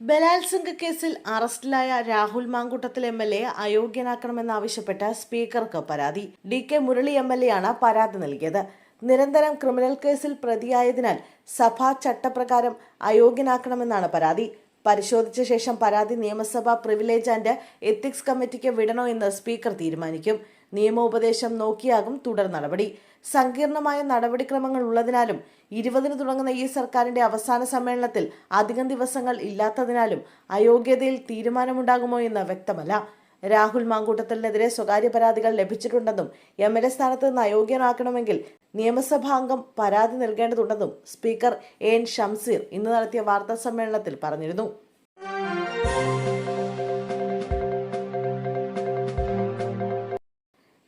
ബലാത്സംഗ കേസിൽ അറസ്റ്റിലായ രാഹുൽ മാങ്കൂട്ടത്തിൽ എം.എൽ.എ അയോഗ്യനാക്കണമെന്നാവശ്യപ്പെട്ട് സ്പീക്കർക്ക് പരാതി. ഡി.കെ. മുരളി എം.എൽ.എയാണ് പരാതി നൽകിയത്. നിരന്തരം ക്രിമിനൽ കേസിൽ പ്രതിയായതിനാൽ സഭാ ചട്ടപ്രകാരം അയോഗ്യനാക്കണമെന്നാണ് പരാതി. പരിശോധിച്ച ശേഷം പരാതി നിയമസഭാ പ്രിവിലേജ് ആൻഡ് എത്തിക്സ് കമ്മിറ്റിക്ക് വിടണോ എന്ന് സ്പീക്കർ തീരുമാനിക്കും. നിയമോപദേശം നോക്കിയാകും തുടർ നടപടി. സങ്കീർണമായ നടപടിക്രമങ്ങൾ ഉള്ളതിനാലും 20-ന് തുടങ്ങുന്ന ഈ സർക്കാരിന്റെ അവസാന സമ്മേളനത്തിൽ അധികം ദിവസങ്ങൾ ഇല്ലാത്തതിനാലും അയോഗ്യതയിൽ തീരുമാനമുണ്ടാകുമോ എന്ന് വ്യക്തമല്ല. രാഹുൽ മാങ്കൂട്ടത്തിനെതിരെ സ്വകാര്യ പരാതികൾ ലഭിച്ചിട്ടുണ്ടെന്നും എം.എൽ.എ സ്ഥാനത്ത് നിന്ന് അയോഗ്യനാക്കണമെങ്കിൽ നിയമസഭാംഗം പരാതി നൽകേണ്ടതുണ്ടെന്നും സ്പീക്കർ എൻ ഷംസീർ ഇന്ന് നടത്തിയ വാർത്താ സമ്മേളനത്തിൽ പറഞ്ഞിരുന്നു.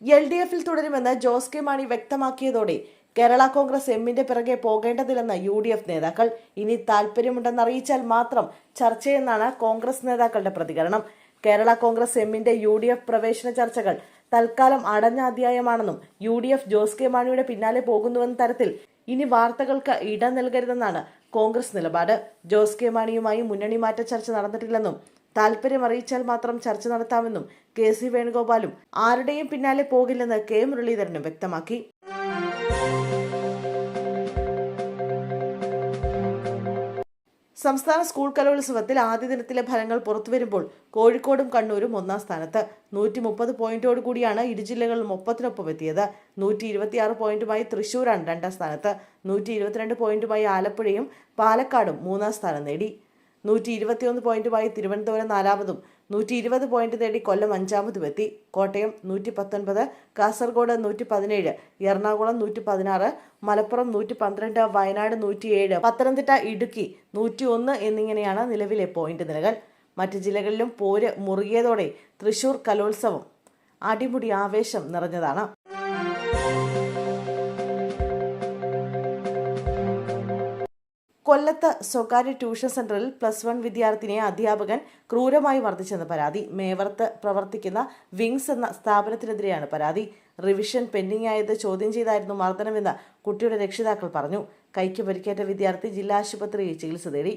LDF-ൽ തുടരുമെന്ന് ജോസ് കെ മാണി വ്യക്തമാക്കിയതോടെ കേരള കോൺഗ്രസ് എമ്മിന്റെ പിറകെ പോകേണ്ടതില്ലെന്ന് UDF നേതാക്കൾ. ഇനി താൽപര്യമുണ്ടെന്നറിയിച്ചാൽ മാത്രം ചർച്ചയെന്നാണ് കോൺഗ്രസ് നേതാക്കളുടെ പ്രതികരണം. കേരള കോൺഗ്രസ് എമ്മിന്റെ UDF പ്രവേശന ചർച്ചകൾ തൽക്കാലം അടഞ്ഞ അധ്യായമാണെന്നും UDF ജോസ് കെ മാണിയുടെ പിന്നാലെ പോകുന്നുവെന്ന തരത്തിൽ ഇനി വാർത്തകൾക്ക് ഇടം നൽകരുതെന്നാണ് കോൺഗ്രസ് നിലപാട്. ജോസ് കെ മാണിയുമായി മുന്നണി മാറ്റ ചർച്ച നടന്നിട്ടില്ലെന്നും താൽപര്യം അറിയിച്ചാൽ മാത്രം ചർച്ച നടത്താമെന്നും KC വേണുഗോപാലും ആരുടെയും പിന്നാലെ പോകില്ലെന്ന് K മുരളീധരനും വ്യക്തമാക്കി. സംസ്ഥാന സ്കൂൾ കലോത്സവത്തിൽ ആദ്യ ദിനത്തിലെ ഫലങ്ങൾ പുറത്തുവരുമ്പോൾ കോഴിക്കോടും കണ്ണൂരും ഒന്നാം സ്ഥാനത്ത്. 130 പോയിന്റോട് കൂടിയാണ് ഇരു ജില്ലകളും ഒപ്പത്തിനൊപ്പം എത്തിയത്. 126 പോയിന്റുമായി തൃശൂരാണ് രണ്ടാം സ്ഥാനത്ത്. 122 പോയിന്റുമായി ആലപ്പുഴയും പാലക്കാടും മൂന്നാം സ്ഥാനം നേടി. 121 പോയിന്റുമായി തിരുവനന്തപുരം നാലാമതും 120 പോയിന്റ് നേടി കൊല്ലം അഞ്ചാമതും എത്തി. കോട്ടയം 119, കാസർഗോഡ് 117, എറണാകുളം 116, മലപ്പുറം 112, വയനാട് 107, പത്തനംതിട്ട, ഇടുക്കി 101 എന്നിങ്ങനെയാണ് നിലവിലെ പോയിന്റ് നിലകൾ. മറ്റ് ജില്ലകളിലും പോര് മുറുകിയതോടെ തൃശൂർ കലോത്സവം അടിമുടി ആവേശം നിറഞ്ഞതാണ്. കൊല്ലത്ത് സ്വകാര്യ ട്യൂഷൻ സെന്ററിൽ +1 വിദ്യാർത്ഥിനിയെ അധ്യാപകൻ ക്രൂരമായി മർദ്ദിച്ചെന്ന് പരാതി. മേവർത്ത് പ്രവർത്തിക്കുന്ന വിങ്സ് എന്ന സ്ഥാപനത്തിനെതിരെയാണ് പരാതി. റിവിഷൻ പെൻഡിംഗ് ആയത് ചോദ്യം ചെയ്തായിരുന്നു മർദ്ദനമെന്ന് കുട്ടിയുടെ രക്ഷിതാക്കൾ പറഞ്ഞു. കൈക്ക് പരിക്കേറ്റ വിദ്യാർത്ഥി ജില്ലാ ആശുപത്രിയിൽ ചികിത്സ തേടി.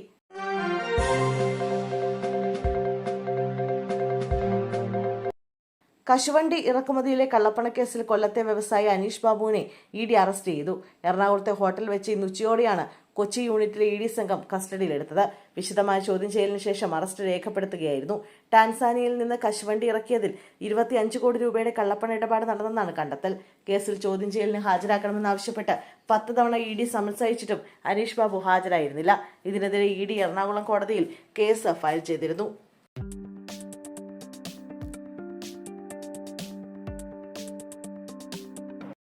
കശുവണ്ടി ഇറക്കുമതിയിലെ കള്ളപ്പണക്കേസിൽ കൊല്ലത്തെ വ്യവസായി അനീഷ് ബാബുവിനെ ED അറസ്റ്റ് ചെയ്തു. എറണാകുളത്തെ ഹോട്ടൽ വെച്ച് ഇന്ന് ഉച്ചയോടെയാണ് കൊച്ചി യൂണിറ്റിലെ ED സംഘം കസ്റ്റഡിയിലെടുത്തത്. വിശദമായ ചോദ്യം ചെയ്യലിന് ശേഷം അറസ്റ്റ് രേഖപ്പെടുത്തുകയായിരുന്നു. ടാൻസാനിയയിൽ നിന്ന് കശുവണ്ടി ഇറക്കിയതിൽ 25 കോടി രൂപയുടെ കള്ളപ്പണ ഇടപാട് നടന്നെന്നാണ് കണ്ടെത്തൽ. കേസിൽ ചോദ്യം ചെയ്യലിന് ഹാജരാക്കണമെന്നാവശ്യപ്പെട്ട് 10 തവണ ED സമൻസ് അയച്ചിട്ടും അനീഷ് ബാബു ഹാജരായിരുന്നില്ല. ഇതിനെതിരെ ED എറണാകുളം കോടതിയിൽ കേസ് ഫയൽ ചെയ്തിരുന്നു.